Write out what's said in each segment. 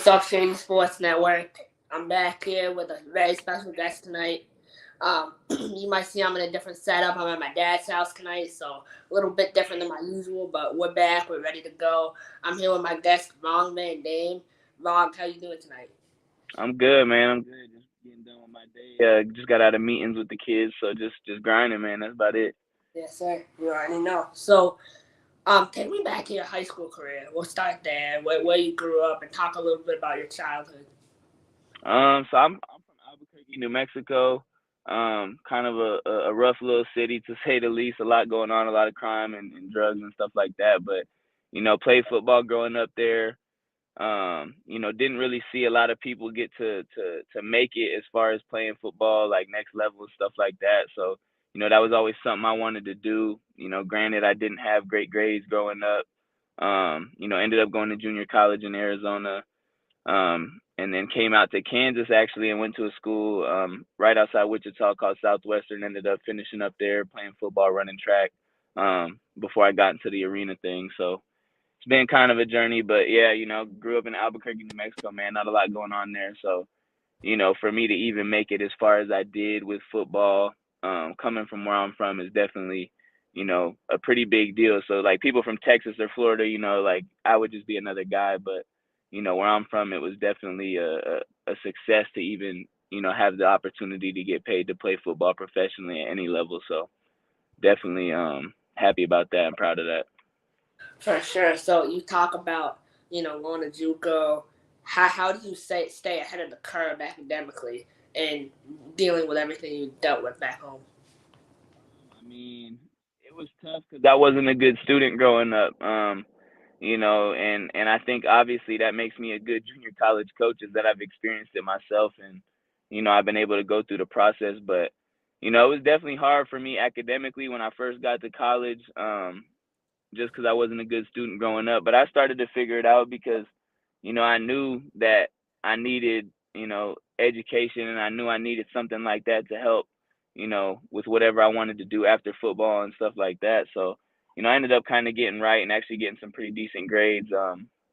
What's up, Shady Sports Network? I'm back here with a very special guest tonight. You might see I'm in a different setup. I'm at my dad's house tonight, so a little bit different than my usual, but we're back. We're ready to go. I'm here with my guest, Vaughn Van Dame. Vaughn, how you doing tonight? I'm good, man. I'm good. Just getting done with my day. Just got out of meetings with the kids, so just grinding, man. That's about it. Yes, sir. You already know. So, take me back to your high school career. We'll start there, where you grew up, and talk a little bit about your childhood. So I'm from Albuquerque, New Mexico. Kind of a rough little city to say the least. A lot going on, a lot of crime and drugs and stuff like that. But played football growing up there. Didn't really see a lot of people get to make it as far as playing football, like next level and stuff like that. So, that was always something I wanted to do. Granted I didn't have great grades growing up. Ended up going to junior college in Arizona. And then came out to Kansas actually and went to a school right outside Wichita called Southwestern. Ended up finishing up there, playing football, running track, before I got into the arena thing. So it's been kind of a journey, but yeah, grew up in Albuquerque, New Mexico, man. Not a lot going on there. So, for me to even make it as far as I did with football, coming from where I'm from is definitely, a pretty big deal. So like people from Texas or Florida, like I would just be another guy, but where I'm from, it was definitely a success to even, have the opportunity to get paid to play football professionally at any level. So definitely happy about that and proud of that. For sure. So you talk about going to JUCO. How do you stay ahead of the curve academically and dealing with everything you dealt with back home? I mean, it was tough because I wasn't a good student growing up. And I think obviously that makes me a good junior college coach is that I've experienced it myself and I've been able to go through the process. But it was definitely hard for me academically when I first got to college, just because I wasn't a good student growing up. But I started to figure it out because I knew that I needed education and I knew I needed something like that to help with whatever I wanted to do after football and stuff like that. So I ended up kind of getting right and actually getting some pretty decent grades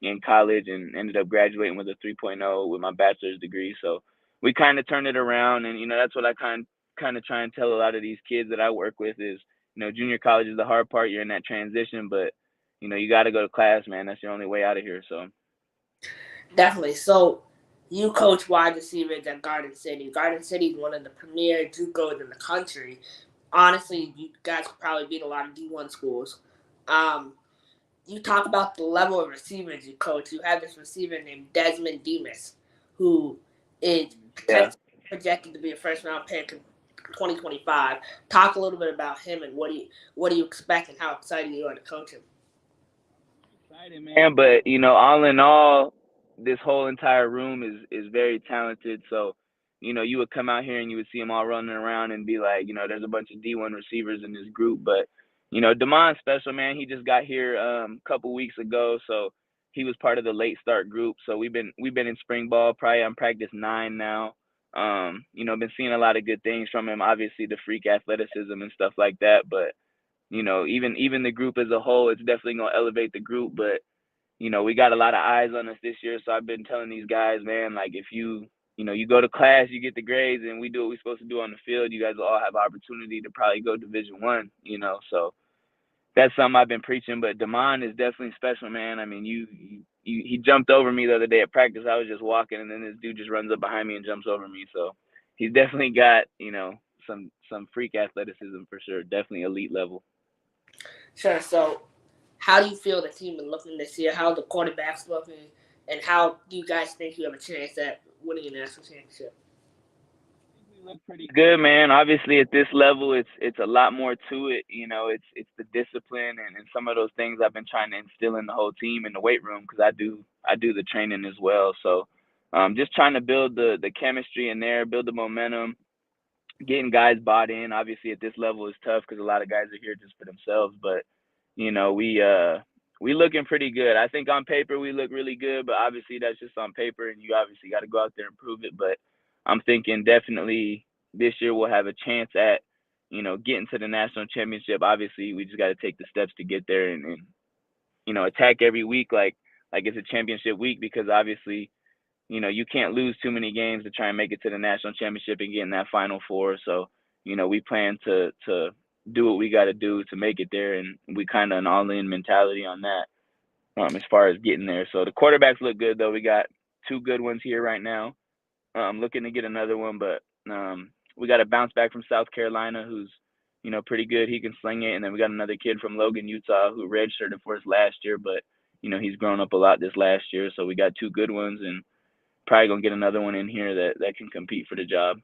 in college and ended up graduating with a 3.0 with my bachelor's degree. So we kind of turned it around, and that's what I kind of try and tell a lot of these kids that I work with is junior college is the hard part. You're in that transition, but you got to go to class, man. That's your only way out of here. So Definitely. So you coach wide receivers at Garden City. Garden City is one of the premier JUCOs in the country. Honestly, you guys could probably beat a lot of D1 schools. Um, you talk about the level of receivers you coach. You have this receiver named Desmond Demas, who is yeah. projected to be a first round pick in 2025. Talk a little bit about him and what do you expect and how excited you are to coach him. Excited, man. But all in all, this whole entire room is very talented. So, you would come out here and you would see them all running around and be like, there's a bunch of D1 receivers in this group. But Damon's special, man. He just got here a couple weeks ago, so he was part of the late start group. So we've been in spring ball, probably on practice 9 now. Been seeing a lot of good things from him. Obviously, the freak athleticism and stuff like that, but even the group as a whole, it's definitely gonna elevate the group. But we got a lot of eyes on us this year, so I've been telling these guys, man, like if you go to class, you get the grades, and we do what we're supposed to do on the field, you guys will all have opportunity to probably go Division 1. So that's something I've been preaching. But Damon is definitely special, man. I mean, he jumped over me the other day at practice. I was just walking, and then this dude just runs up behind me and jumps over me. So he's definitely got some freak athleticism for sure. Definitely elite level. Sure. So, how do you feel the team is looking this year? How the quarterbacks looking, and how do you guys think you have a chance at winning a national championship? We look pretty good, man. Obviously, at this level, it's a lot more to it. It's the discipline and some of those things I've been trying to instill in the whole team in the weight room because I do the training as well. So, just trying to build the chemistry in there, build the momentum, getting guys bought in. Obviously, at this level is tough because a lot of guys are here just for themselves. But we looking pretty good. I think on paper we look really good, but obviously that's just on paper, and you obviously got to go out there and prove it. But I'm thinking definitely this year we'll have a chance at getting to the national championship. Obviously, we just got to take the steps to get there and attack every week like it's a championship week because obviously you can't lose too many games to try and make it to the national championship and get in that Final Four. So, we plan to do what we got to do to make it there, and we kind of an all-in mentality on that as far as getting there. So the quarterbacks look good though. We got two good ones here right now. Looking to get another one, but we got a bounce back from South Carolina who's pretty good. He can sling it, and then we got another kid from Logan, Utah, who redshirted for us last year, but he's grown up a lot this last year. So we got two good ones, and probably gonna get another one in here that can compete for the job.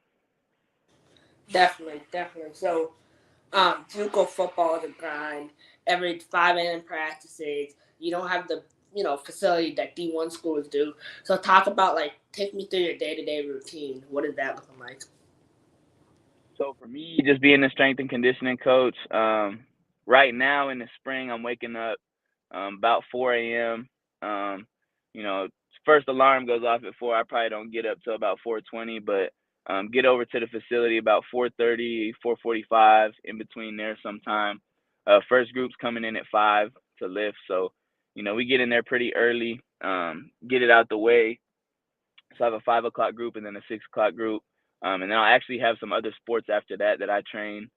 Definitely, definitely. So, Juco football is a grind. Every 5 a.m. practices. You don't have the facility that D1 schools do. So talk about like take me through your day-to-day routine. What is that looking like? So for me, just being a strength and conditioning coach, right now in the spring, I'm waking up about 4 a.m. Um, you know, first alarm goes off at 4. I probably don't get up till about 4:20, but get over to the facility about 4:30, 4:45, in between there sometime. First group's coming in at 5 to lift, so we get in there pretty early, get it out the way, so I have a 5 o'clock group and then a 6 o'clock group. And then I'll actually have some other sports after that I train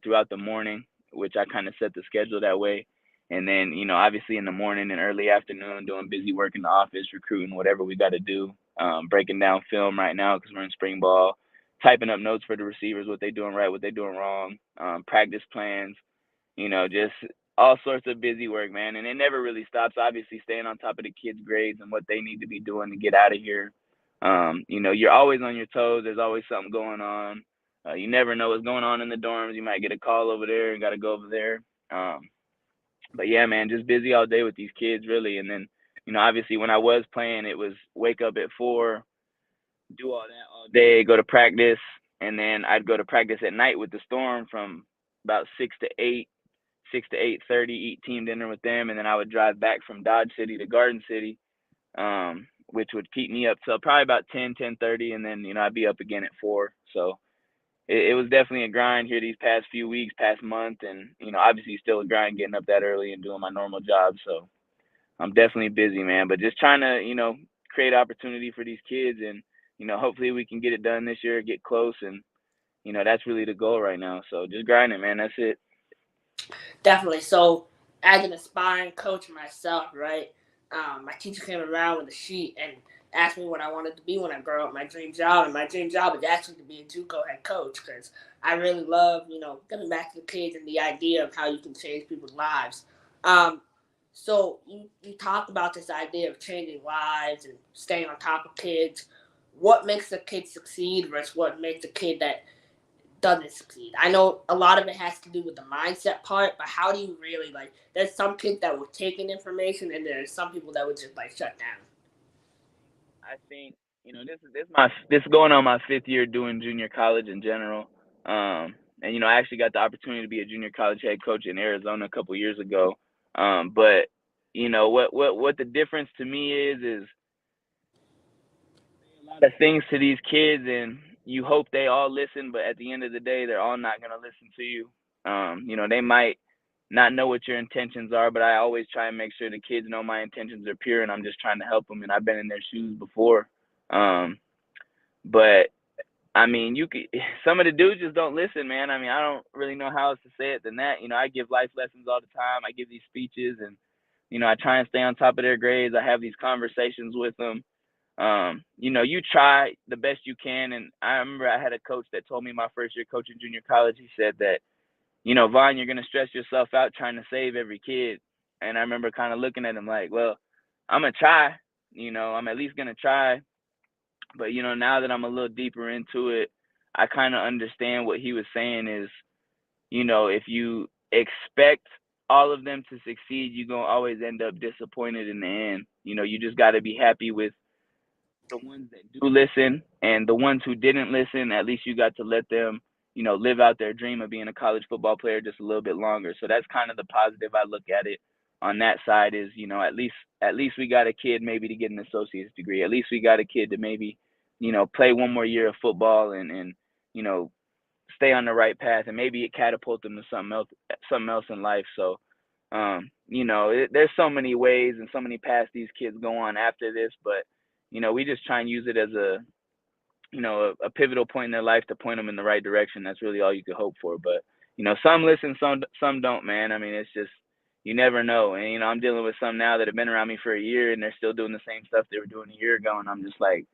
throughout the morning, which I kind of set the schedule that way. And then, obviously in the morning and early afternoon, doing busy work in the office, recruiting, whatever we got to do. Breaking down film right now because we're in spring ball, typing up notes for the receivers, what they doing right, what they doing wrong, practice plans, just all sorts of busy work, man. And it never really stops. Obviously, staying on top of the kids' grades and what they need to be doing to get out of here. You're always on your toes. There's always something going on. You never know what's going on in the dorms. You might get a call over there and got to go over there. But yeah, man, just busy all day with these kids, really. And then, obviously, when I was playing, it was wake up at 4, do all that all day, go to practice, and then I'd go to practice at night with the Storm from about 6 to 8, 6 to 8:30, eat team dinner with them, and then I would drive back from Dodge City to Garden City, which would keep me up till probably about 10, 10:30, and then I'd be up again at 4. So it was definitely a grind here these past few weeks, past month, and obviously still a grind getting up that early and doing my normal job. So I'm definitely busy, man, but just trying to create opportunity for these kids, and hopefully we can get it done this year, get close, and that's really the goal right now. So just grinding, man. That's it. Definitely. So, as an aspiring coach myself, right? My teacher came around with a sheet and asked me what I wanted to be when I grow up. My dream job, and my dream job is actually to be a JUCO head coach because I really love, giving back to the kids and the idea of how you can change people's lives. Um, so you talked about this idea of changing lives and staying on top of kids. What makes a kid succeed versus what makes a kid that doesn't succeed? I know a lot of it has to do with the mindset part, but how do you really like? There's some kids that will take in information, and there's some people that would just like shut down. I think this is going on my 5th year doing junior college in general. And I actually got the opportunity to be a junior college head coach in Arizona a couple years ago. But what the difference to me is a lot of things to these kids, and you hope they all listen, but at the end of the day, they're all not gonna listen to you. They might not know what your intentions are, but I always try and make sure the kids know my intentions are pure, and I'm just trying to help them. And I've been in their shoes before. Um, but I mean, you could some of the dudes just don't listen, man. I mean, I don't really know how else to say it than that. I give life lessons all the time. I give these speeches, and I try and stay on top of their grades. I have these conversations with them. You try the best you can. And I remember I had a coach that told me my first year coaching junior college, he said that, Vaughn, you're going to stress yourself out trying to save every kid. And I remember kind of looking at him like, well, I'm going to try, I'm at least going to try. But, now that I'm a little deeper into it, I kind of understand what he was saying is, if you expect all of them to succeed, you're going to always end up disappointed in the end. You just got to be happy with the ones that do listen, and the ones who didn't listen, at least you got to let them, live out their dream of being a college football player just a little bit longer. So that's kind of the positive I look at it on that side is, at least we got a kid maybe to get an associate's degree. At least we got a kid to maybe, play one more year of football and you know, stay on the right path, and maybe it catapult them to something else in life. So there's so many ways and so many paths these kids go on after this, but we just try and use it as a pivotal point in their life to point them in the right direction. That's really all you could hope for. But some listen, some don't, man. I mean, it's just you never know. And I'm dealing with some now that have been around me for a year and they're still doing the same stuff they were doing a year ago, and I'm just like,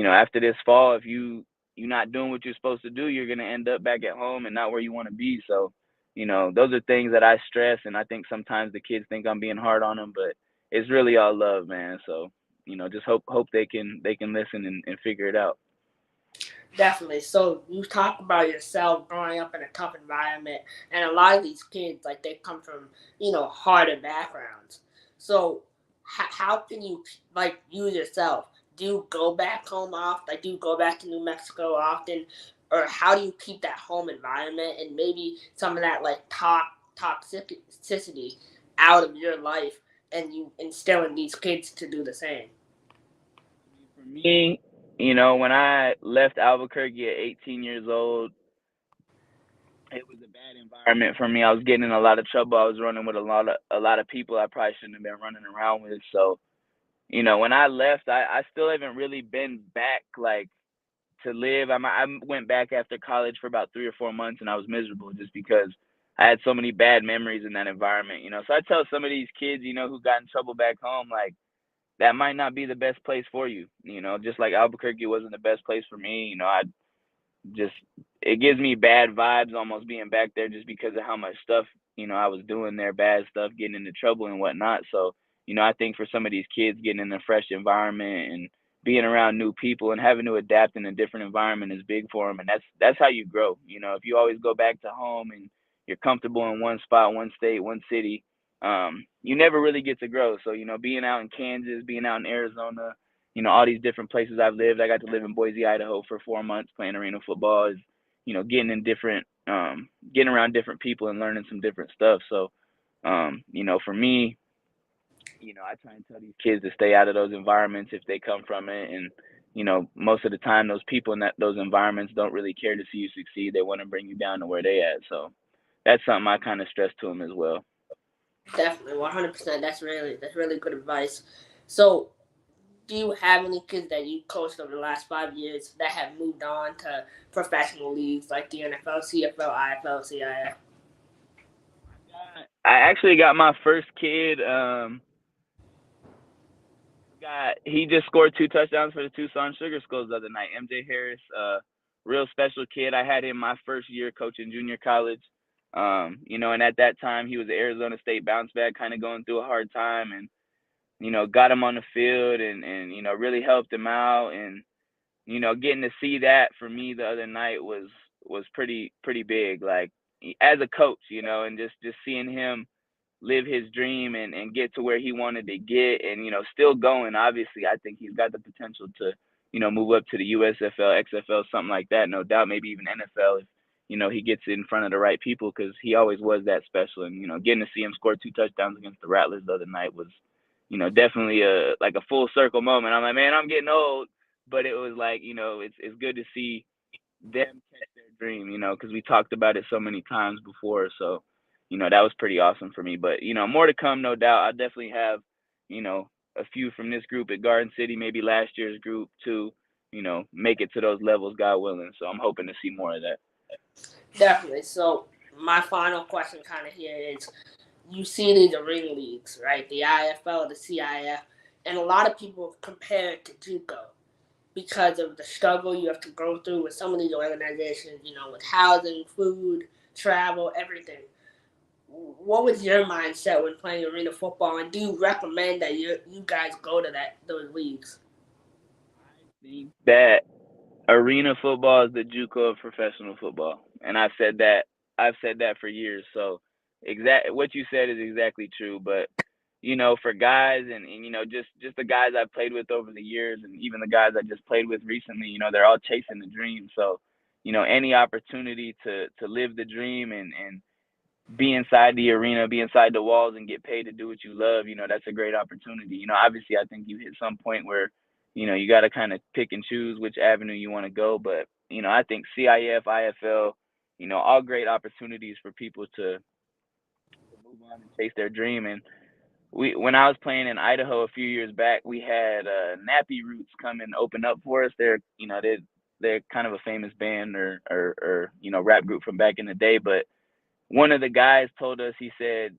after this fall, if you're not doing what you're supposed to do, you're gonna end up back at home and not where you want to be. So, those are things that I stress, and I think sometimes the kids think I'm being hard on them, but it's really all love, man. So, just hope they can listen and figure it out. Definitely. So you talk about yourself growing up in a tough environment, and a lot of these kids, like they come from, harder backgrounds. So how can you, like you yourself, do you go back home often? Like, do you go back to New Mexico often, or how do you keep that home environment and maybe some of that like toxicity out of your life, and you instilling these kids to do the same? For me, when I left Albuquerque at 18 years old, it was a bad environment for me. I was getting in a lot of trouble. I was running with a lot of people I probably shouldn't have been running around with. So, when I left, I still haven't really been back like to live. I went back after college for about 3 or 4 months, and I was miserable just because I had so many bad memories in that environment. So I tell some of these kids, who got in trouble back home, like that might not be the best place for you. Just like Albuquerque wasn't the best place for me. I just it gives me bad vibes almost being back there just because of how much stuff I was doing there, bad stuff, getting into trouble and whatnot. So I think for some of these kids getting in a fresh environment and being around new people and having to adapt in a different environment is big for them, and that's how you grow. If you always go back to home and you're comfortable in one spot, one state, one city, you never really get to grow. So being out in Kansas, being out in Arizona, all these different places I've lived. I got to live in Boise, Idaho for 4 months playing arena football. Is getting around different people and learning some different stuff. So, for me, I try and tell these kids to stay out of those environments if they come from it. And, most of the time, those people in those environments don't really care to see you succeed. They want to bring you down to where they at. So that's something I kind of stress to them as well. Definitely, 100%. That's really good advice. So, do you have any kids that you coached over the last 5 years that have moved on to professional leagues like the NFL, CFL, IFL, CIF? I actually got my first kid. He just scored 2 touchdowns for the Tucson Sugar Skulls the other night. MJ Harris, real special kid. I had him my first year coaching junior college. And at that time he was an Arizona State bounce back, kind of going through a hard time, and got him on the field and really helped him out, and getting to see that for me the other night was pretty big. Like as a coach, and just seeing him live his dream and get to where he wanted to get, and still going. Obviously, I think he's got the potential to move up to the USFL, XFL, something like that. No doubt, maybe even NFL if he gets in front of the right people, because he always was that special. And getting to see him score 2 touchdowns against the Rattlers the other night was definitely a full circle moment. I'm like, man, I'm getting old, but it was like it's good to see them catch their dream, because we talked about it so many times before. So, that was pretty awesome for me. But, more to come, no doubt. I definitely have, a few from this group at Garden City, maybe last year's group to, make it to those levels, God willing. So I'm hoping to see more of that. Definitely. So, my final question kind of here is, you see these arena leagues, right? The IFL, the CIF, and a lot of people compare it to Juco because of the struggle you have to go through with some of these organizations, with housing, food, travel, everything. What was your mindset when playing arena football, and do you recommend that you guys go to those leagues? I think that arena football is the JUCO of professional football, and I've said that for years. So, what you said is exactly true. But for guys and just the guys I've played with over the years, and even the guys I just played with recently, they're all chasing the dream. So, any opportunity to live the dream and be inside the arena, be inside the walls, and get paid to do what you love, that's a great opportunity. Obviously, I think you hit some point where, you got to kind of pick and choose which avenue you want to go. But, I think CIF, IFL, all great opportunities for people to move on and chase their dream. And we when I was playing in Idaho a few years back, we had Nappy Roots come and open up for us. They're kind of a famous band or rap group from back in the day. But one of the guys told us, he said,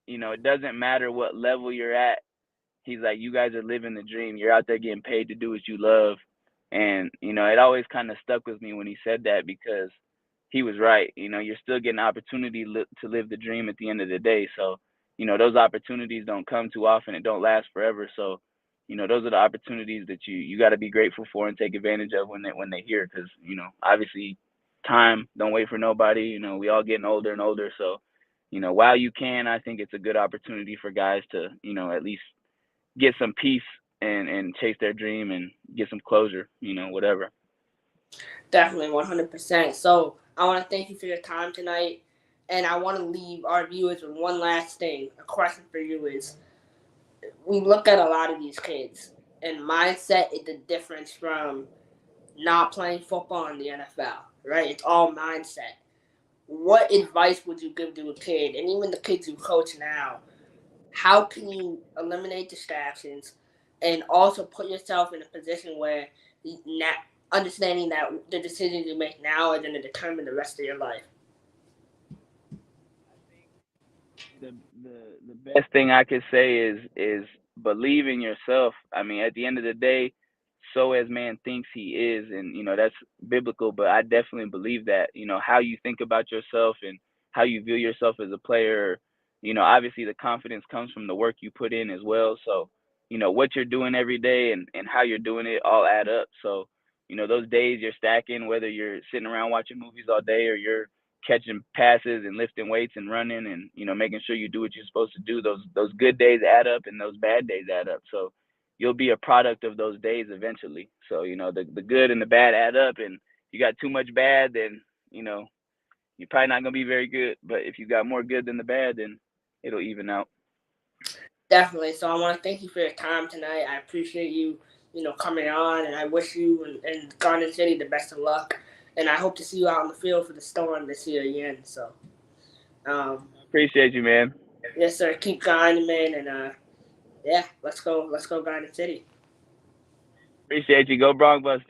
it doesn't matter what level you're at. He's like, you guys are living the dream. You're out there getting paid to do what you love. And, it always kind of stuck with me when he said that, because he was right. You're still getting opportunity to live the dream at the end of the day. So, those opportunities don't come too often. It don't last forever. So, those are the opportunities that you got to be grateful for and take advantage of when they here. Because, obviously time don't wait for nobody. We all getting older and older. So, while you can, I think it's a good opportunity for guys to, at least get some peace and chase their dream and get some closure, whatever. Definitely, 100%. So I want to thank you for your time tonight, and I want to leave our viewers with one last thing. A question for you is: we look at a lot of these kids, and mindset is the difference from not playing football in the NFL. Right? It's all mindset. What advice would you give to a kid, and even the kids you coach now? How can you eliminate distractions and also put yourself in a position where understanding that the decisions you make now are going to determine the rest of your life? The best thing I could say is believe in yourself. I mean, at the end of the day, so as man thinks he is, and that's biblical. But I definitely believe that how you think about yourself and how you view yourself as a player. Obviously the confidence comes from the work you put in as well. So what you're doing every day and how you're doing it all add up. So those days you're stacking, whether you're sitting around watching movies all day or you're catching passes and lifting weights and running and making sure you do what you're supposed to do, those good days add up and those bad days add up. So you'll be a product of those days eventually. So the good and the bad add up, and if you got too much bad, then you're probably not gonna be very good. But if you got more good than the bad, then it'll even out. Definitely. So I want to thank you for your time tonight. I appreciate you, coming on, and I wish you and Garden City the best of luck. And I hope to see you out on the field for the Storm this year again. So, um, Appreciate you, man. yes, sir. Keep grinding, man, and yeah, let's go, Garden City. Appreciate you. Go Bronx Buster.